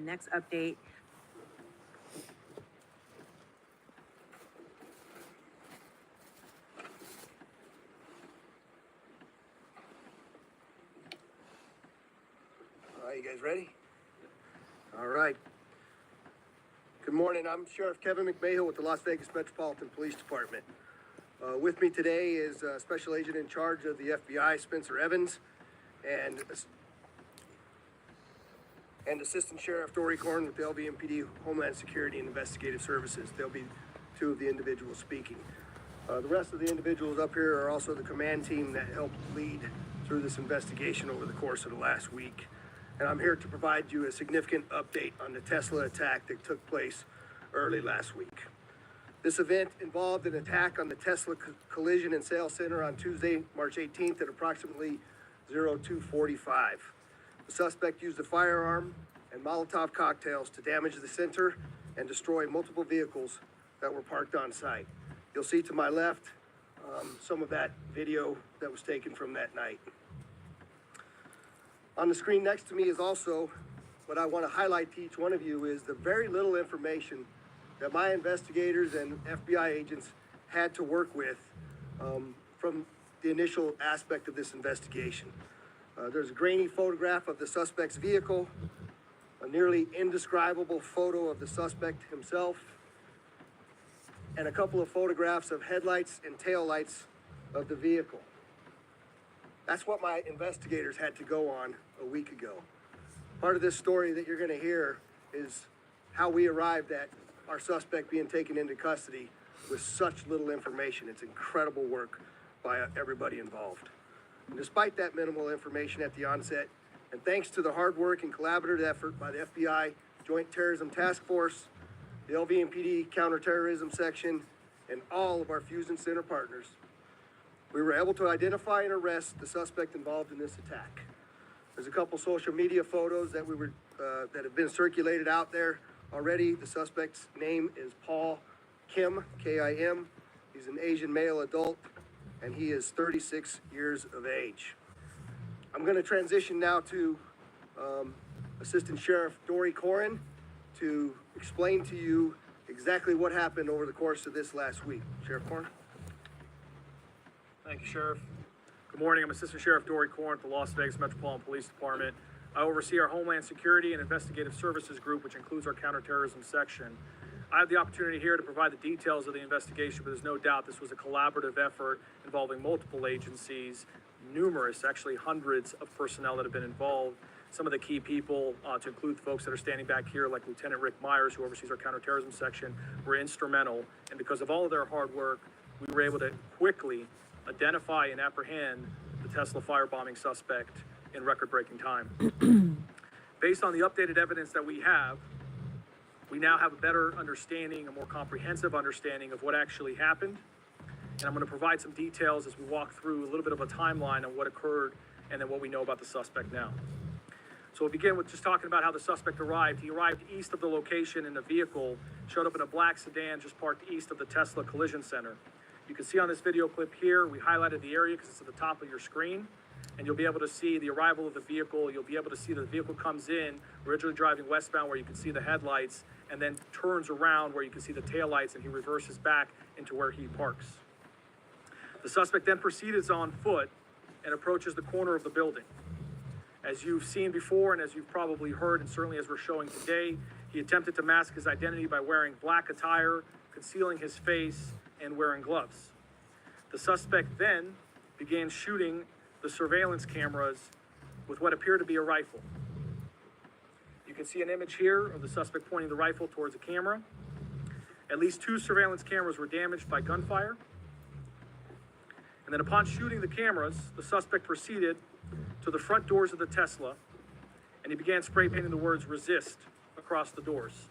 Next update. All right, you guys ready? All right. Good morning. I'm Sheriff Kevin McMahill with the Las Vegas Metropolitan Police Department. With me today is Special Agent in charge of the FBI, Spencer Evans, and Assistant Sheriff Dory Korn with the LVMPD Homeland Security and Investigative Services. They'll be two of the individuals speaking. The rest of the individuals up here are also the command team that helped lead through this investigation over the course of the last week. And I'm here to provide you a significant update on the Tesla attack that took place early last week. This event involved an attack on the Tesla Collision and Sales Center on Tuesday, March 18th at approximately 02:45. The suspect used a firearm and Molotov cocktails to damage the center and destroy multiple vehicles that were parked on site. You'll see to my left some of that video that was taken from that night. On the screen next to me is also what I want to highlight to each one of you is the very little information that my investigators and FBI agents had to work with from the initial aspect of this investigation. There's a grainy photograph of the suspect's vehicle, a nearly indescribable photo of the suspect himself, and a couple of photographs of headlights and taillights of the vehicle. That's what my investigators had to go on a week ago. Part of this story that you're going to hear is how we arrived at our suspect being taken into custody with such little information. It's incredible work by everybody involved. And despite that minimal information at the onset, and thanks to the hard work and collaborative effort by the FBI Joint Terrorism Task Force, the LVMPD Counterterrorism Section, and all of our Fusion Center partners, we were able to identify and arrest the suspect involved in this attack. There's a couple social media photos that that have been circulated out there already. The suspect's name is Paul Kim, K-I-M. He's an Asian male adult, and he is 36 years of age. I'm going to transition now to Assistant Sheriff Dory Korn to explain to you exactly what happened over the course of this last week. Sheriff Korn. Thank you, Sheriff. Good morning. I'm Assistant Sheriff Dory Korn at the Las Vegas Metropolitan Police Department. I oversee our Homeland Security and Investigative Services Group, which includes our counterterrorism section. I have the opportunity here to provide the details of the investigation, but there's no doubt this was a collaborative effort involving multiple agencies, numerous, actually hundreds of personnel that have been involved. Some of the key people, to include the folks that are standing back here, like Lieutenant Rick Myers, who oversees our counterterrorism section, were instrumental. And because of all of their hard work, we were able to quickly identify and apprehend the Tesla firebombing suspect in record-breaking time. Based on the updated evidence that we now have a better understanding, a more comprehensive understanding of what actually happened. And I'm going to provide some details as we walk through a little bit of a timeline on what occurred and then what we know about the suspect now. So we'll begin with just talking about how the suspect arrived. He arrived east of the location in a vehicle, showed up in a black sedan just parked east of the Tesla Collision Center. You can see on this video clip here, we highlighted the area because it's at the top of your screen, and you'll be able to see the arrival of the vehicle. You'll be able to see that the vehicle comes in, originally driving westbound where you can see the headlights, and then turns around where you can see the taillights, and he reverses back into where he parks. The suspect then proceeds on foot and approaches the corner of the building. As you've seen before, and as you've probably heard, and certainly as we're showing today, he attempted to mask his identity by wearing black attire, concealing his face, and wearing gloves. The suspect then began shooting the surveillance cameras with what appeared to be a rifle. You can see an image here of the suspect pointing the rifle towards a camera. At least 2 surveillance cameras were damaged by gunfire. And then upon shooting the cameras, the suspect proceeded to the front doors of the Tesla, and he began spray painting the words "resist" across the doors.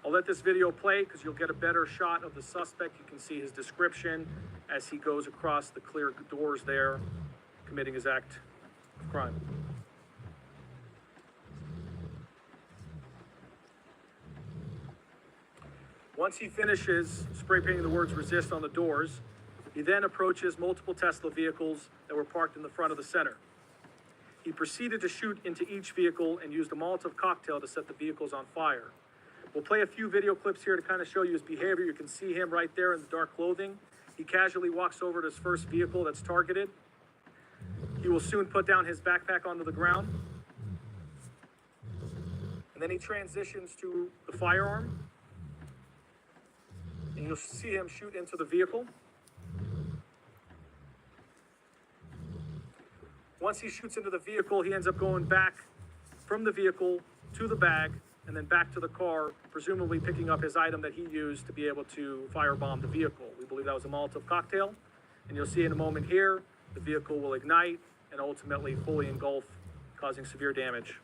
I'll let this video play because you'll get a better shot of the suspect. You can see his description as he goes across the clear doors there, committing his act of crime. Once he finishes spray painting the words "resist" on the doors, he then approaches multiple Tesla vehicles that were parked in the front of the center. He proceeded to shoot into each vehicle and used a Molotov cocktail to set the vehicles on fire. We'll play a few video clips here to kind of show you his behavior. You can see him right there in the dark clothing. He casually walks over to his first vehicle that's targeted. He will soon put down his backpack onto the ground. And then he transitions to the firearm. And you'll see him shoot into the vehicle. Once he shoots into the vehicle, he ends up going back from the vehicle to the bag and then back to the car, presumably picking up his item that he used to be able to firebomb the vehicle. We believe that was a Molotov cocktail. And you'll see in a moment here, the vehicle will ignite and ultimately fully engulf, causing severe damage.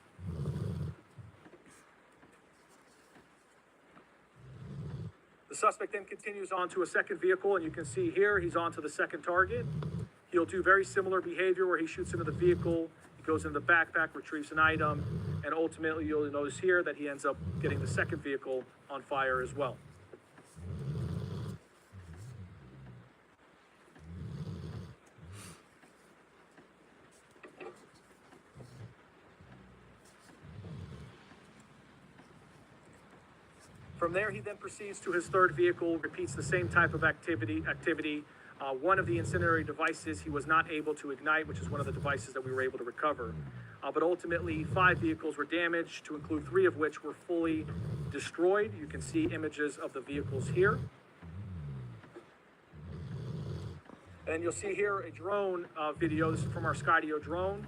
The suspect then continues on to a second vehicle, and you can see here he's on to the second target. He'll do very similar behavior where he shoots into the vehicle, he goes into the backpack, retrieves an item, and ultimately you'll notice here that he ends up getting the second vehicle on fire as well. From there, he then proceeds to his third vehicle, repeats the same type of activity. One of the incendiary devices he was not able to ignite, which is one of the devices that we were able to recover. But ultimately, 5 vehicles were damaged, to include 3 of which were fully destroyed. You can see images of the vehicles here. And you'll see here a drone video. This is from our Skydio drone,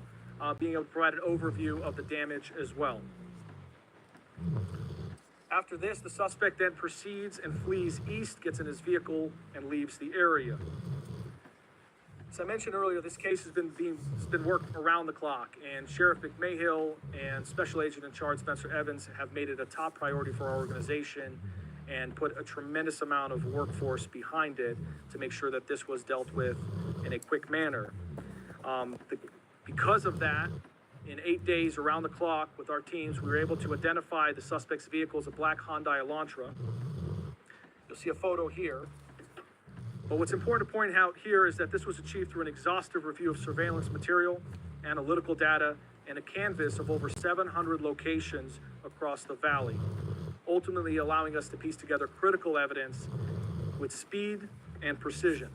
being able to provide an overview of the damage as well. After this, the suspect then proceeds and flees east, gets in his vehicle, and leaves the area. As I mentioned earlier, this case has been worked around the clock, and Sheriff McMahill and Special Agent in Charge Spencer Evans have made it a top priority for our organization and put a tremendous amount of workforce behind it to make sure that this was dealt with in a quick manner. Because of that, in 8 days around the clock with our teams, we were able to identify the suspect's vehicle as a black Hyundai Elantra. You'll see a photo here. But what's important to point out here is that this was achieved through an exhaustive review of surveillance material, analytical data, and a canvas of over 700 locations across the valley, ultimately allowing us to piece together critical evidence with speed and precision.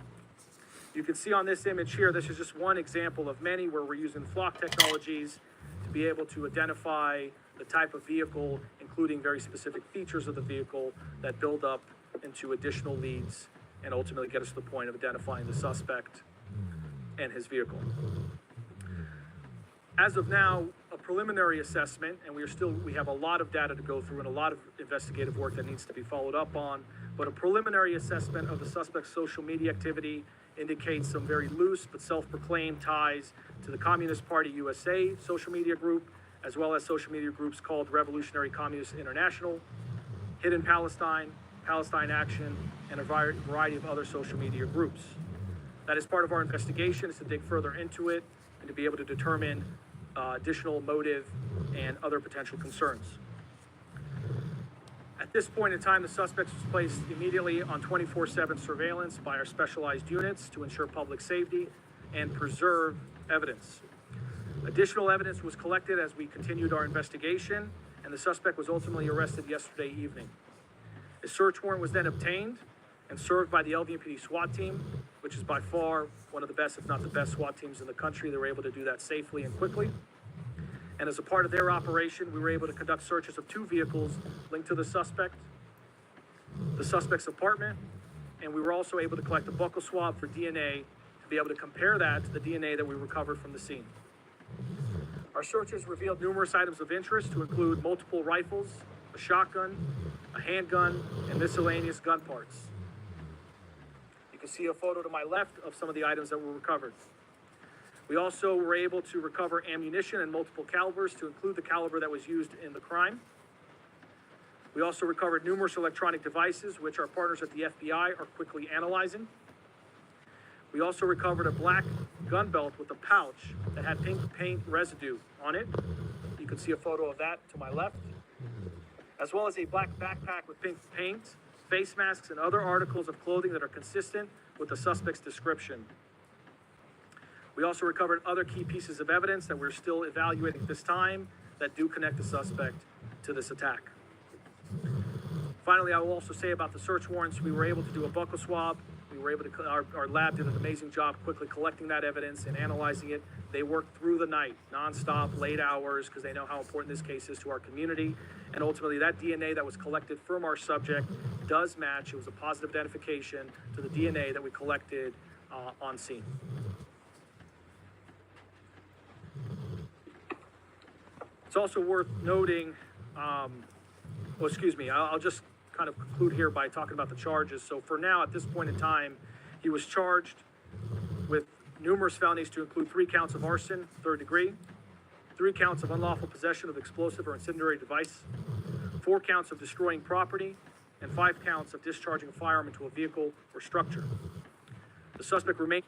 You can see on this image here, this is just one example of many where we're using flock technologies to be able to identify the type of vehicle, including very specific features of the vehicle that build up into additional leads and ultimately get us to the point of identifying the suspect and his vehicle. As of now, a preliminary assessment, and we have a lot of data to go through and a lot of investigative work that needs to be followed up on, but a preliminary assessment of the suspect's social media activity indicates some very loose but self-proclaimed ties to the Communist Party USA social media group, as well as social media groups called Revolutionary Communist International, Hidden Palestine, Palestine Action, and a variety of other social media groups. That is part of our investigation, is to dig further into it and to be able to determine additional motive and other potential concerns. At this point in time, the suspect was placed immediately on 24/7 surveillance by our specialized units to ensure public safety and preserve evidence. Additional evidence was collected as we continued our investigation, and the suspect was ultimately arrested yesterday evening. A search warrant was then obtained and served by the LVMPD SWAT team, which is by far one of the best, if not the best, SWAT teams in the country. They were able to do that safely and quickly. And as a part of their operation, we were able to conduct searches of 2 vehicles linked to the suspect's apartment, and we were also able to collect a buccal swab for DNA to be able to compare that to the DNA that we recovered from the scene. Our searches revealed numerous items of interest to include multiple rifles, a shotgun, a handgun, and miscellaneous gun parts. You can see a photo to my left of some of the items that were recovered. We also were able to recover ammunition in multiple calibers to include the caliber that was used in the crime. We also recovered numerous electronic devices, which our partners at the FBI are quickly analyzing. We also recovered a black gun belt with a pouch that had pink paint residue on it. You can see a photo of that to my left, as well as a black backpack with pink paint, face masks, and other articles of clothing that are consistent with the suspect's description. We also recovered other key pieces of evidence that we're still evaluating at this time that do connect the suspect to this attack. Finally, I will also say about the search warrants, we were able to do a buccal swab. We were able to, our lab did an amazing job quickly collecting that evidence and analyzing it. They worked through the night, nonstop, late hours, because they know how important this case is to our community. And ultimately, that DNA that was collected from our subject does match. It was a positive identification to the DNA that we collected on scene. It's also worth noting, I'll just kind of conclude here by talking about the charges. So for now, at this point in time, he was charged with numerous felonies to include 3 counts of arson, 3rd degree, 3 counts of unlawful possession of explosive or incendiary device, 4 counts of destroying property, and 5 counts of discharging a firearm into a vehicle or structure. The suspect remains.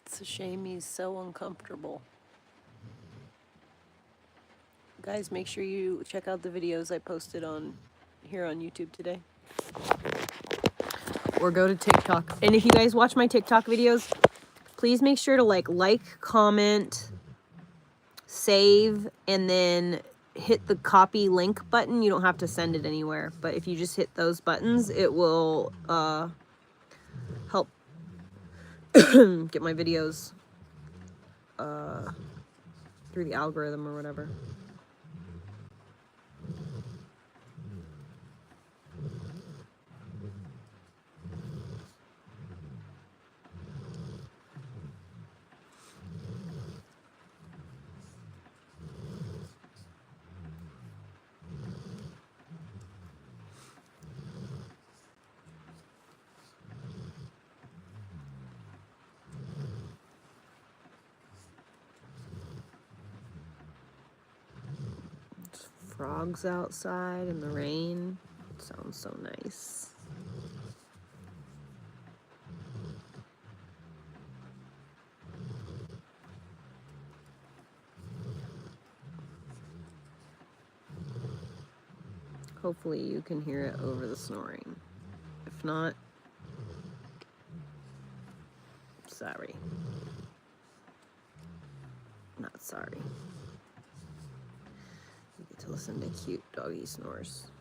It's a shame he's so uncomfortable. Guys, make sure you check out the videos I posted here on YouTube today. Or go to TikTok. And if you guys watch my TikTok videos, please make sure to like, comment, save, and then hit the copy link button. You don't have to send it anywhere, but if you just hit those buttons, it will help get my videos through the algorithm or whatever. Frogs outside in the rain. It sounds so nice. Hopefully you can hear it over the snoring. If not, sorry. Not sorry. You get to listen to cute doggy snores.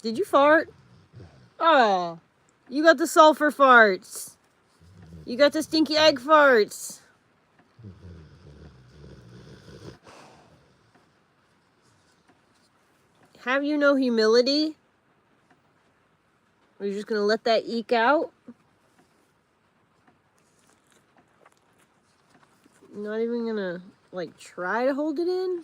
Did you fart? Oh, you got the sulfur farts. You got the stinky egg farts. Have you no humility? Or you just gonna let that eke out? Not even gonna, like, try to hold it in?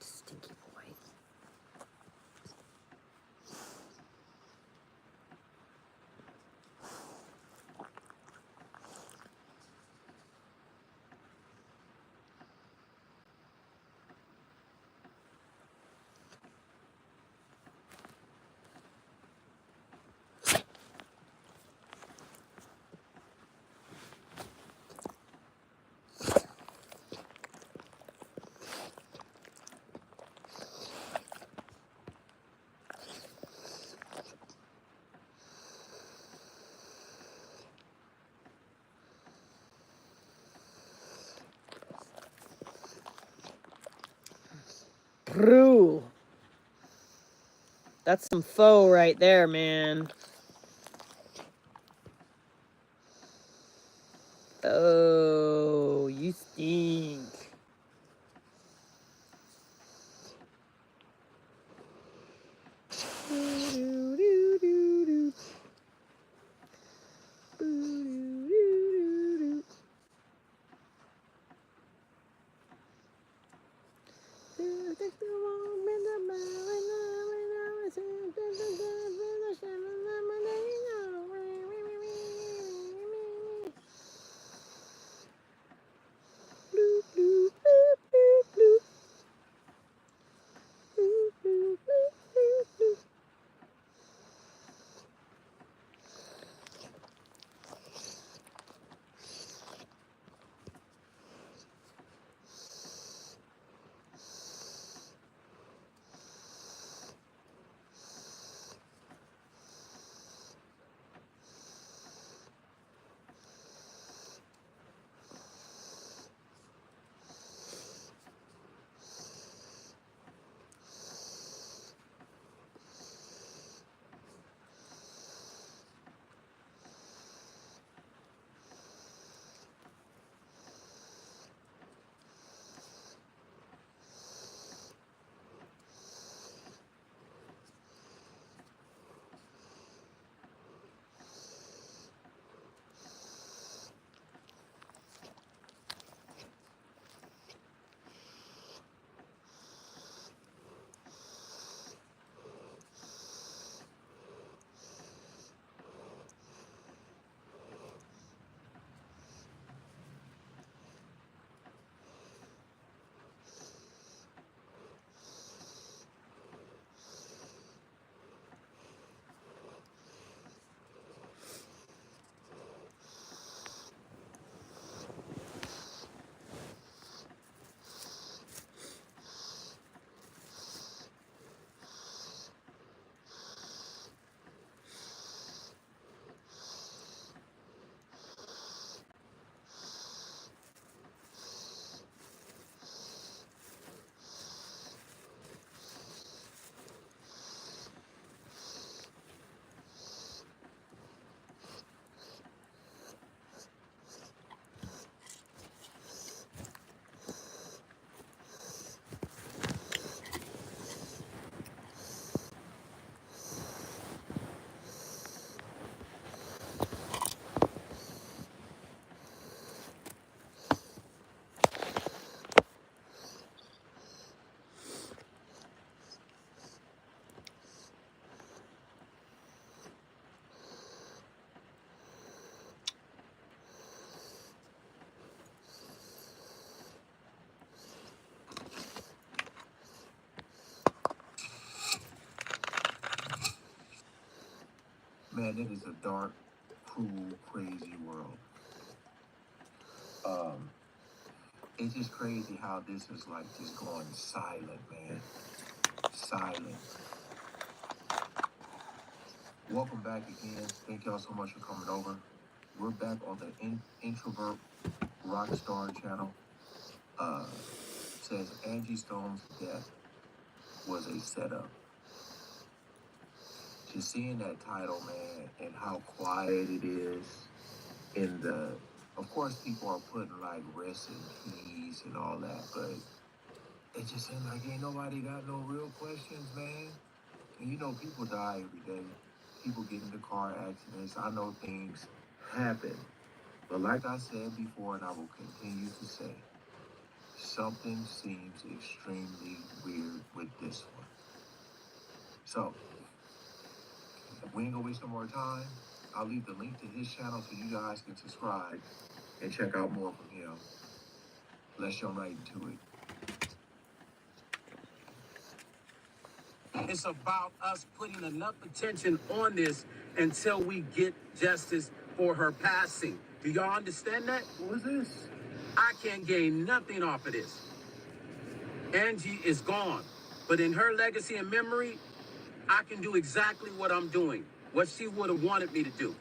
Stinky boy. Brew. That's some faux right there, man. Oh, you stink. Man, it is a dark, cruel, crazy world. It's just crazy how this is like just going silent, man. Silent. Welcome back again. Thank y'all so much for coming over. We're back on the introvert Rockstar channel, says Angie Stone's death was a setup. Just seeing that title, man, and how quiet it is in the, of course people are putting like rest in peace and all that, but it just seems like ain't nobody got no real questions, man. And you know, people die every day. People get into car accidents. I know things happen. But like I said before, and I will continue to say, something seems extremely weird with this one. So, we ain't gonna waste no more time. I'll leave the link to his channel so you guys can subscribe and check out more from him. Let's jump right into it. It's about us putting enough attention on this until we get justice for her passing. Do y'all understand that? What is this? I can't gain nothing off of this. Angie is gone. But in her legacy and memory, I can do exactly what I'm doing, what she would have wanted me to do.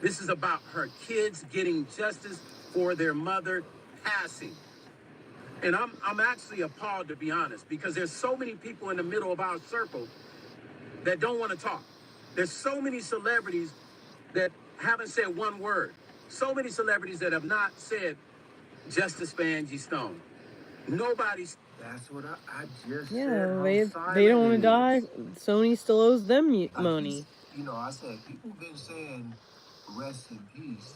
This is about her kids getting justice for their mother passing. And I'm actually appalled, to be honest, because there's so many people in the middle of our circle that don't want to talk. There's so many celebrities that haven't said one word. So many celebrities that have not said justice for Angie Stone. Nobody's. That's what I just Yeah, said. they don't want to die. Sony still owes them Like money. you know, I said people been saying rest in peace.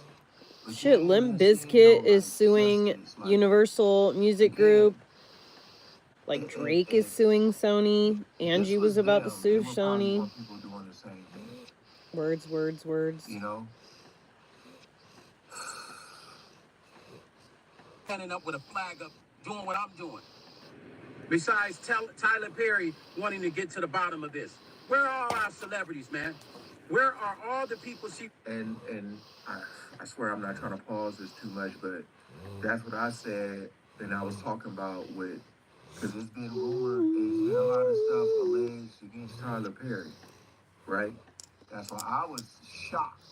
But Shit, you ain't Limp been seeing Bizkit no, is like, suing justice. Like, Universal Music again, Group. Like Drake is suing Sony. if Angie this was about to them, sue there were probably Sony. more people doing the same thing. Words. You know? Standing up with a flag up, doing what I'm doing. Besides Tyler Perry wanting to get to the bottom of this. Where are all our celebrities, man? Where are all the people she... And I swear I'm not trying to pause this too much, but that's what I said. And I was talking about with, because there's been rumors, there's been a lot of stuff alleged against Tyler Perry, right? That's why I was shocked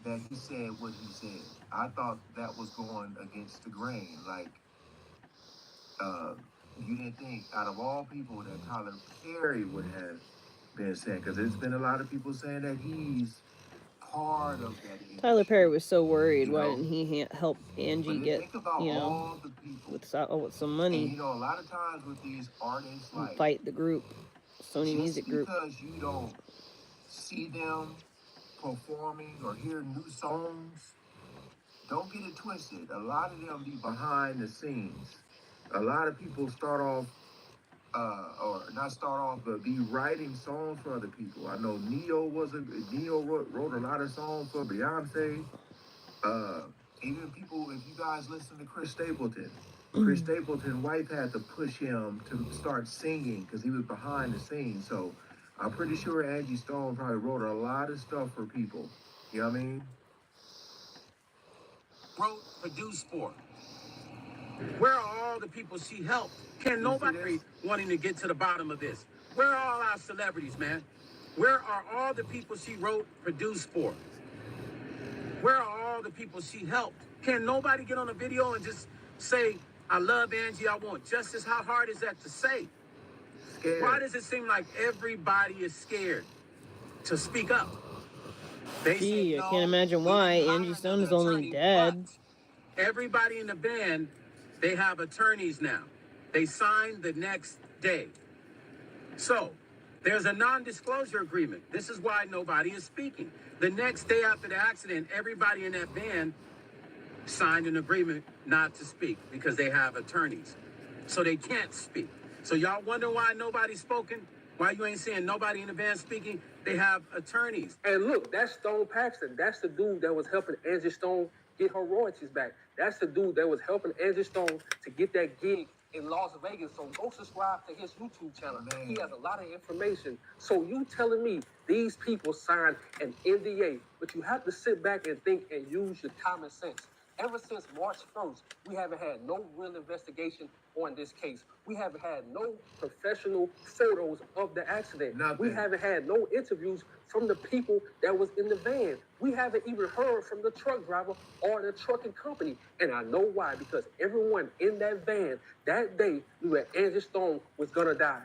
that he said what he said. I thought that was going against the grain. Like, you didn't think out of all people that Tyler Perry would have been saying, because there's been a lot of people saying that he's part of that industry. Tyler Perry was so worried. You Why know? didn't he help Angie But get, think about you know, all the people. with some And money you know, a lot of times with these artists, and like, fight the group, Sony just Music Group. because you don't see them performing or hear new songs, don't get it twisted. A lot of them be behind the scenes. A lot of people start off, or not start off, but be writing songs for other people. I know Neo wrote a lot of songs for Beyonce. Even people, if you guys listen to Chris Stapleton's wife had to push him to start singing because he was behind the scenes. So I'm pretty sure Angie Stone probably wrote a lot of stuff for people. You know what I mean? wrote, produced for. Where are all the people she helped? Can nobody wanting to get to the bottom of this? Where are all our celebrities, man? Where are all the people she wrote, produced for? Where are all the people she helped? Can nobody get on a video and just say, I love Angie, I want justice? How hard is that to say? Scared. Why does it seem like everybody is scared to speak up? They Gee, said, I no, can't imagine we why. didn't hire Angie Stone another is only attorney, dead. but everybody in the band, they have attorneys now. They signed the next day. So there's a non-disclosure agreement. This is why nobody is speaking. The next day after the accident, everybody in that band signed an agreement not to speak because they have attorneys. So they can't speak. So y'all wonder why nobody's spoken? Why you ain't seeing nobody in the band speaking? They have attorneys. And look, that's Stone Paxton. That's the dude that was helping Angie Stone get her royalties back. That's the dude that was helping Angie Stone to get that gig in Las Vegas. So go subscribe to his YouTube channel. Man. He has a lot of information. So you telling me these people signed an NDA, but you have to sit back and think and use your common sense. Ever since March 1st, we haven't had no real investigation on this case. We haven't had no professional photos of the accident. Nothing. We haven't had no interviews from the people that was in the van. We haven't even heard from the truck driver or the trucking company. And I know why, because everyone in that van that day knew that Angie Stone was gonna die.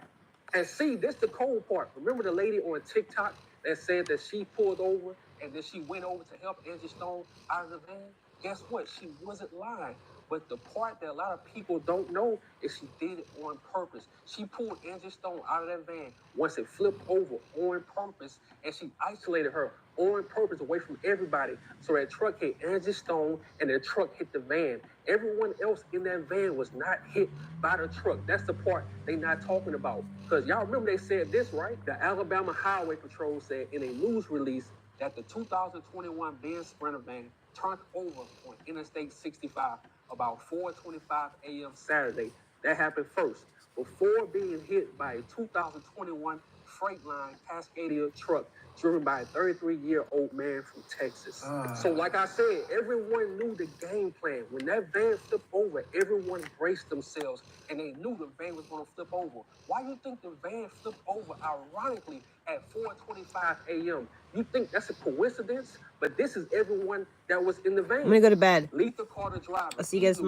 And see, this the cold part. Remember the lady on TikTok that said that she pulled over and then she went over to help Angie Stone out of the van? Guess what? She wasn't lying. But the part that a lot of people don't know is she did it on purpose. She pulled Angie Stone out of that van once it flipped over on purpose, and she isolated her on purpose away from everybody. So that truck hit Angie Stone and the truck hit the van. Everyone else in that van was not hit by the truck. That's the part they not talking about. Because y'all remember they said this, right? The Alabama Highway Patrol said in a news release that the 2021 Benz Sprinter van turned over on Interstate 65 about 4:25 a.m. Saturday. That happened first, before being hit by a 2021 Freightliner Cascadia truck driven by a 33-year-old man from Texas. So like I said, everyone knew the game plan. When that van flipped over, everyone braced themselves and they knew the van was going to flip over. Why do you think the van flipped over ironically at 4:25 a.m.? You think that's a coincidence? But this is everyone that was in the van. I'm gonna go to bed. Letha Carter driver. I'll see you guys tomorrow.